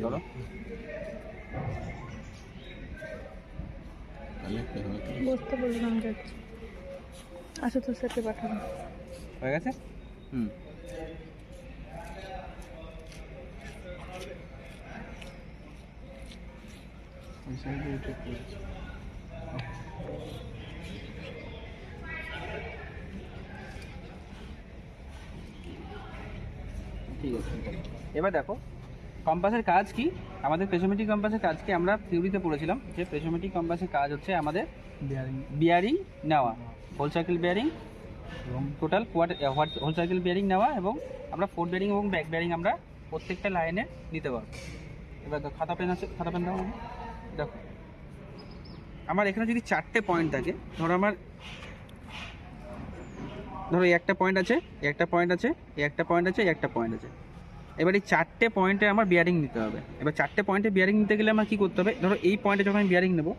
চলো বসতে বললাম যাচ্ছি। আচ্ছা তোর সাথে পাঠাবো। হয়ে গেছে। ঠিক আছে। এবার দেখো কম্পাসের কাজ কি, আমাদের পেসোমেট্রিক কম্পাসের কাজ কি, আমরা থিওরিতে পড়েছিলাম যে পেসোমেট্রিক কম্পাসের কাজ হচ্ছে আমাদের বিয়ারিং নেওয়া, হোল সার্কেল বিয়ারিং এবং টোটাল হোল সার্কেল বিয়ারিং নেওয়া, এবং আমরা ফোর বিয়ারিং এবং ব্যাক বিয়ারিং আমরা প্রত্যেকটা লাইনে নিতে পারবো। এবার দেখো খাতা পেন আছে, খাতা পেন দাও। দেখো আমার এখানে যদি 4টে পয়েন্ট থাকে, ধরো এই একটা পয়েন্ট আছে, একটা পয়েন্ট আছে, একটা পয়েন্ট আছে, একটা পয়েন্ট আছে। এবার এই 4টে পয়েন্টে আমার বিয়ারিং নিতে হবে। এবার 4টে পয়েন্টে বিয়ারিং নিতে গেলে আমার কী করতে হবে, ধরো এই পয়েন্টে যখন আমি বিয়ারিং নেবো